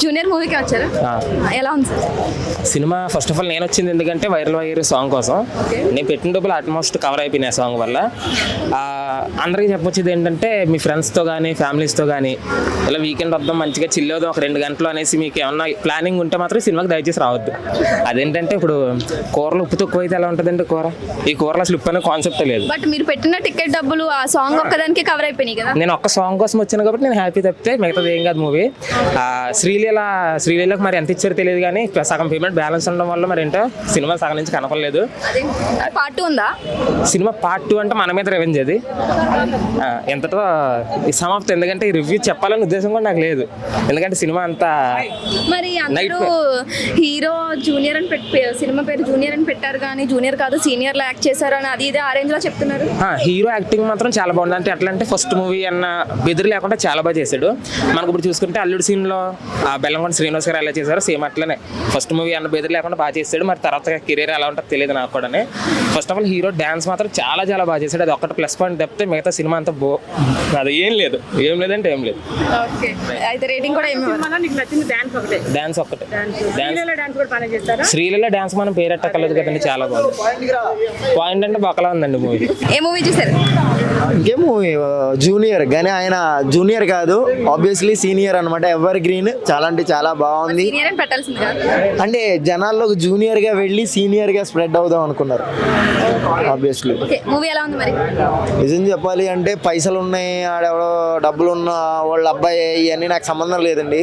Junior మూవీకి వచ్చారు, ఎలా ఉంది sir cinema? First of all నేను వచ్చింది ఎందుకంటే వైరల్ వైర్ సాంగ్ కోసం. నేను పెట్టిన డబ్బులు ఆల్మోస్ట్ కవర్ అయిపోయినాయి ఆ సాంగ్ వల్ల. అందరికీ చెప్పొచ్చేది ఏంటంటే మీ ఫ్రెండ్స్తో కానీ ఫ్యామిలీస్తో కానీ ఇలా వీకెండ్ వద్దాం మంచిగా చిల్ అవుదాం ఒక 2 గంటలు అనేసి మీకు ఏమన్నా ప్లానింగ్ ఉంటే మాత్రం సినిమాకి దయచేసి రావద్దు. అదేంటంటే ఇప్పుడు కూరలు ఉప్పు తక్కువ అయితే ఎలా ఉంటుందండి కూర, ఈ కూరలో అసలు ఉప్పు అనే కాన్సెప్టే లేదు. బట్ మీరు పెట్టిన టికెట్ డబ్బులు ఆ సాంగ్ ఒక్కదానికి కవర్ అయిపోయినాయి కదా. నేను ఒక్క సాంగ్ కోసం వచ్చాను కాబట్టి నేను హ్యాపీ తప్పితే మిగతాది ఏం కాదు మూవీ. శ్రీలీలకు మరి ఎంత ఇచ్చారో తెలియదు కానీ సగం పేమెంట్ బ్యాలెన్స్ ఉండడం వల్ల మరి ఏంటో సినిమా సగం నుంచి కనపడలేదు. పార్ట్ 2 ఉందా? సినిమా పార్ట్ 2 అంటే మన మీద రెవెంజ్ అది ఎంతటో ఈ సమాప్తం. ఎందుకంటే ఈ రివ్యూ చెప్పాలనే ఉద్దేశం కూడా నాకు లేదు, ఎందుకంటే సినిమా అంతా మరి అందరూ హీరో జూనియర్ అని సినిమా పేరు జూనియర్ అని పెట్టారు కానీ జూనియర్ కాదు సీనియర్ లో యాక్ట్ చేశారు అని అది ఇదే ఆ రేంజ్ లో చెప్తున్నారు. హీరో యాక్టింగ్ మాత్రం చాలా బాగుంది. అంటే ఎట్లా అంటే ఫస్ట్ మూవీ అన్న బెదిరి లేకుండా చాలా బాగా చేశాడు. మనకు ఇప్పుడు చూసుకుంటే అల్లుడు సీన్లో బెల్లంకొండ శ్రీనివాస్ గారు ఎలా చేశారో సేమ్ అట్లనే ఫస్ట్ మూవీ అన్న బెదిరి లేకుండా బాగా చేశాడు. మరి తర్వాత కెరీర్ ఎలా ఉంటుందో తెలియదు నాకు కూడా. First of all hero dance మాత్రం చాలా చాలా బాగా చేశాడు. అది ఒకటి ప్లస్ పాయింట్ తప్పితే మిగతా సినిమా అంతా అది ఏం లేదంటే ఏం లేదు. అయితే రేటింగ్ కూడా డాన్స్ ఒక్కటే. శ్రీలీల డాన్స్ మనం పేరెట్టకలేదు కదండి, చాలా బాగుంది. పాయింట్ అంటే బొక్కలా ఉందండి మూవీ. ఏ మూవీ చూసారు? ఇంకేం మూవీ జూనియర్, కానీ ఆయన జూనియర్ కాదు ఆబ్వియస్లీ సీనియర్ అనమాట. ఎవర్ గ్రీన్ చాలా అంటే చాలా బాగుంది. అంటే జనాల్లో జూనియర్ గా వెళ్ళి సీనియర్ గా స్ప్రెడ్ అవుదాం అనుకున్నారు ఆబ్వియస్లీ. మూవీ ఎలా ఉంది మరి? నిజం చెప్పాలి అంటే పైసలు ఉన్నాయి, ఆడెవడో డబ్బులు ఉన్న వాళ్ళ అబ్బాయి ఇవన్నీ నాకు సంబంధం లేదండి.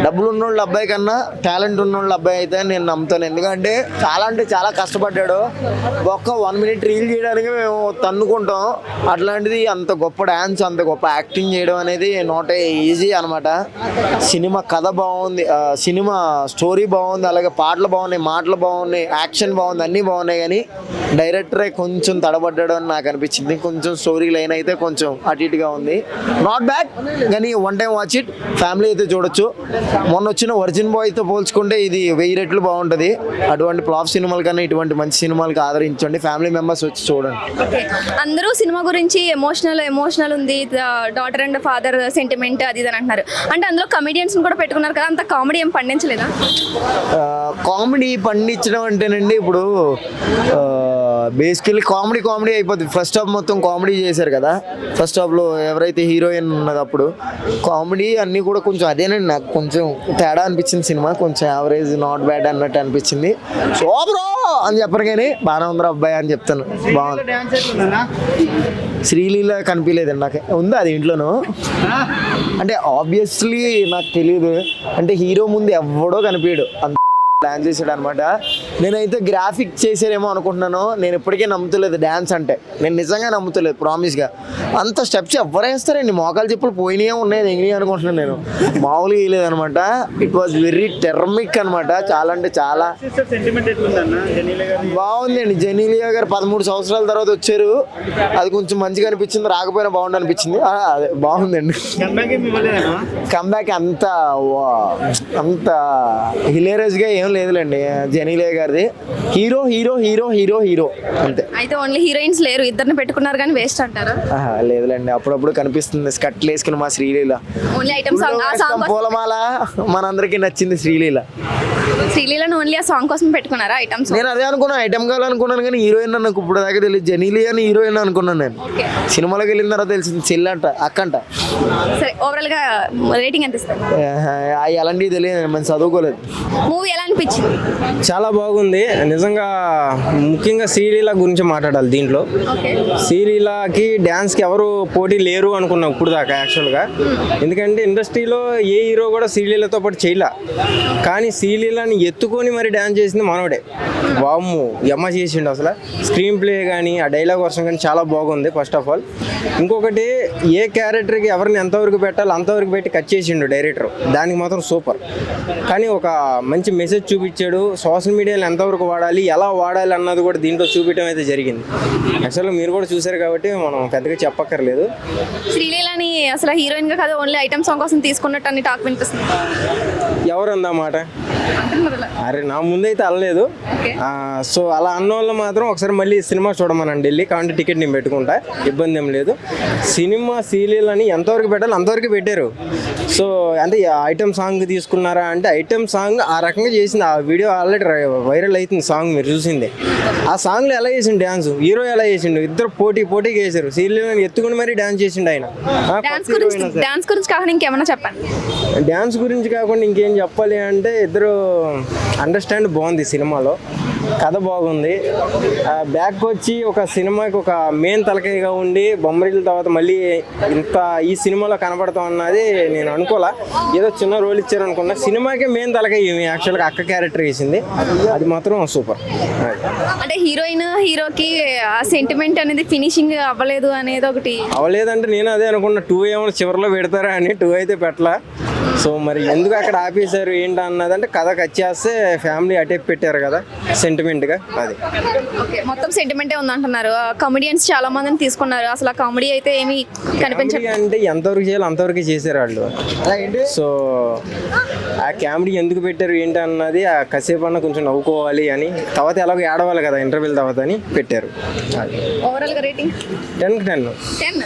డబ్బులు ఉన్న వాళ్ళ అబ్బాయి కన్నా టాలెంట్ ఉన్న వాళ్ళ అబ్బాయి అయితే నేను నమ్ముతాను. ఎందుకంటే చాలా అంటే చాలా కష్టపడ్డాడు. ఒక్క 1 minute రీల్ చేయడానికి మేము తన్నుకుంటాం, అట్లాంటిది అంత గొప్ప డ్యాన్స్ అంత గొప్ప యాక్టింగ్ చేయడం అనేది నాట్ ఈజీ అనమాట. సినిమా కథ బాగుంది, సినిమా స్టోరీ బాగుంది, అలాగే పాటలు బాగున్నాయి, మాటలు బాగున్నాయి, యాక్షన్ బాగుంది, అన్నీ బాగున్నాయి. కానీ డైరెక్టరే కొంచెం తడబడ్డాడు అని నాకు అనిపించింది. కొంచెం స్టోరీ లైన్ అయితే కొంచెం అటు ఇటుగా ఉంది. నాట్ బ్యాడ్, కానీ 1 time వాచ్ ఇట్, ఫ్యామిలీ అయితే చూడొచ్చు. మొన్న వచ్చిన వర్జిన్ బాయ్తో పోల్చుకుంటే ఇది 1000 రెట్లు బాగుంటుంది. అటువంటి ఫ్లాప్ సినిమాల కన్నా ఇటువంటి మంచి సినిమాలకు ఆదరించండి, ఫ్యామిలీ మెంబర్స్ వచ్చి చూడండి. అందరూ సినిమా గురించి ఎమోషనల్ ఉంది, డాటర్ అండ్ ఫాదర్ సెంటిమెంట్ అది ఇది అని అంటున్నారు. అంటే అందులో కమెడియన్స్ కూడా పెట్టుకున్నారు కదా, అంత కామెడీ ఏం పండించలేదా? కామెడీ పండించడం అంటేనండి ఇప్పుడు బేసికలీ కామెడీ అయిపోతుంది. ఫస్ట్ హాఫ్ మొత్తం కామెడీ చేశారు కదా. ఫస్ట్ హాఫ్లో ఎవరైతే హీరోయిన్ ఉన్నది అప్పుడు కామెడీ అన్నీ కూడా కొంచెం అదేనండి. నాకు కొంచెం తేడా అనిపించింది సినిమా, కొంచెం యావరేజ్ నాట్ బ్యాడ్ అన్నట్టు అనిపించింది. సో బ్రో అని చెప్పరు కానీ బాగానే ఉందిరా అబ్బాయి అని చెప్తాను. బాగుంది. శ్రీలీల కనిపించలేదండి నాకు. ఉందా అది ఇంట్లోనూ? అంటే ఆబ్వియస్లీ నాకు తెలియదు, అంటే హీరో ముందు ఎవడో కనిపించాడు అంత డాన్స్ చేసాడు అనమాట. నేనైతే గ్రాఫిక్ చేసారేమో అనుకుంటున్నాను. నేను ఇప్పటికే నమ్ముతలేదు డ్యాన్స్ అంటే, నేను నిజంగా నమ్ముతలేదు ప్రామిస్గా. అంత స్టెప్స్ ఎవరు వేస్తారండి? మోకాలు చెప్పులు పోయినాయే ఉన్నాయి ఎగినాయి అనుకుంటున్నాను నేను, మామూలుగా వేయలేదు అనమాట. ఇట్ వాజ్ వెరీ టెర్మిక్ అనమాట. చాలా అంటే చాలా బాగుందండి. జెనీలియా గారు 13 సంవత్సరాల తర్వాత వచ్చారు, అది కొంచెం మంచిగా అనిపించింది. రాకపోయినా బాగుండి అనిపించింది. అదే బాగుందండి. కంబ్యాక్ అంత హిలేరియస్గా ఏం లేదులేండి జెనీలియా గారిది. Hero hero hero hero hero అంతే. అయితే ఓన్లీ హీరోయిన్స్ లేరు, ఇద్దరిని పెట్టుకున్నారు కానీ వేస్ట్ అంటారా? లేదులేండి, అప్పుడప్పుడు కనిపిస్తుంది స్కట్లు వేసుకుని మా శ్రీలీల. ఓన్లీ ఐటమ్ సాంగ్ పూలమాల మనందరికీ నచ్చింది శ్రీలీలను ఓన్లీ ఆ సాంగ్ కోసం పెట్టుకున్నారా ఐటమ్స్? నేను అదే అనుకున్నాను, ఐటమ్ కావాలనుకున్నాను కానీ హీరోయిన్ నాకు ఇప్పుడు దాకా తెలియదు. జెనీలియా అని హీరోయిన్ అనుకున్నాను నేను. సినిమాలోకి వెళ్ళిన తర్వాత తెలిసింది చెల్లంట అక్కంట. సరే, ఓవరాల్ గా రేటింగ్ ఎంత ఇస్తారు? అలాంటివి తెలియదు, మనం చదువుకోలేదు. మూవీ ఎలా అనిపించింది? చాలా బాగుంది నిజంగా. ముఖ్యంగా శ్రీలీల గురించి మాట్లాడాలి దీంట్లో. శ్రీలీలకి డ్యాన్స్కి ఎవరు పోటీ లేరు అనుకున్నాం ఇప్పుడు దాకా యాక్చువల్గా. ఎందుకంటే ఇండస్ట్రీలో ఏ హీరో కూడా శ్రీలీలతో పాటు చేయలే, కానీ శ్రీలీలని ఎత్తుకొని మరి డ్యాన్స్ చేసింది మనోడే. వామ్ము యమ్మ చేసిండు అసలు. స్క్రీన్ ప్లే కానీ ఆ డైలాగ్ వర్షన్ కానీ చాలా బాగుంది ఫస్ట్ ఆఫ్ ఆల్. ఇంకొకటి, ఏ క్యారెక్టర్కి ఎవరిని ఎంతవరకు పెట్టాలి అంతవరకు పెట్టి కట్ చేసిండు డైరెక్టర్, దానికి మాత్రం సూపర్. కానీ ఒక మంచి మెసేజ్ చూపించాడు. సోషల్ మీడియాలో ఎంతవరకు వాడాలి, ఎలా వాడాలి అన్నది కూడా దీంట్లో చూపించడం అయితే జరిగింది. యాక్చువల్గా మీరు కూడా చూసారు కాబట్టి మనం పెద్దగా చెప్పక్కర్లేదు. శ్రీలీలని అసలు హీరోయిన్ గా కాదు ఓన్లీ ఐటమ్ సాంగ్ కోసం తీసుకున్నట్టు అన్ని టాక్ వినిపిస్తుంది. ఎవరు అందన్నమాట? అంటున్నారు అలా. అరే నా ముందైతే అల్లలేదు. ఓకే. సో అలా అన్న వాళ్ళు మాత్రం ఒకసారి మళ్ళీ సినిమా చూడమనండి వెళ్ళి, కాబట్టి టికెట్ నేను పెట్టుకుంటా, ఇబ్బంది ఏం లేదు. సినిమా సీరియల్ అని ఎంతవరకు పెట్టాలి అంతవరకు పెట్టారు. సో అంటే ఐటమ్ సాంగ్ తీసుకున్నారా అంటే ఐటమ్ సాంగ్ ఆ రకంగా చేసింది. ఆ వీడియో ఆల్రెడీ వైరల్ అవుతుంది సాంగ్, మీరు చూసింది. ఆ సాంగ్లో ఎలా చేసిండు డ్యాన్స్, హీరో ఎలా చేసిండు, ఇద్దరు పోటీగా చేశారు. సీరియల్ ఎత్తుకుని మరీ డ్యాన్స్ చేసిండు ఆయన. డాన్స్ గురించి కాకుండా ఇంకేమన్నా చెప్పండి. డ్యాన్స్ గురించి కాకుండా ఇంకేం చెప్పాలి అంటే ఇద్దరు అండర్స్టాండ్ బాగుంది సినిమాలో, కథ బాగుంది. బ్యాక్ వచ్చి ఒక సినిమాకి ఒక మెయిన్ తలకాయగా ఉండి బొమ్మరిల తర్వాత మళ్ళీ ఇంత ఈ సినిమాలో కనపడతాం అన్నది నేను అనుకోలే. ఏదో చిన్న రోల్ ఇచ్చారు అనుకున్నా, సినిమాకే మెయిన్ తలకాయ యాక్చువల్గా అక్క క్యారెక్టర్ వేసింది, అది మాత్రం సూపర్. అంటే హీరోకి ఆ సెంటిమెంట్ అనేది ఫినిషింగ్ అవ్వలేదు అనేది ఒకటి. అవలేదంటే నేను అదే అనుకున్నా, 2 ఏమో చివరిలో పెడతారా అని. 2 అయితే పెట్టలా. సో మరి ఎందుకు అక్కడ ఆపేశారు ఏంటి అన్నదంటే కథకు వచ్చేస్తే ఫ్యామిలీ అటే పెట్టారు కదా సెంటిమెంట్గా, అది. ఓకే, మొత్తం సెంటిమెంటే ఉంది అంటున్నారు. కమెడియన్స్ చాలా మందిని తీసుకున్నారు, అసలు ఆ కామెడీ అయితే ఏమి కనిపించదు. అంటే ఎంతవరకు చేయాలి అంతవరకు చేశారు వాళ్ళు. సో ఆ కామెడీ ఎందుకు పెట్టారు ఏంటి అన్నది ఆ కాసేపు అన్న కొంచెం నవ్వుకోవాలి అని, తర్వాత ఎలాగో ఏడవాలి కదా ఇంటర్వ్యూల తర్వాత అని పెట్టారు. ఓవరాల్గా రేటింగ్ 10కి 10. 10.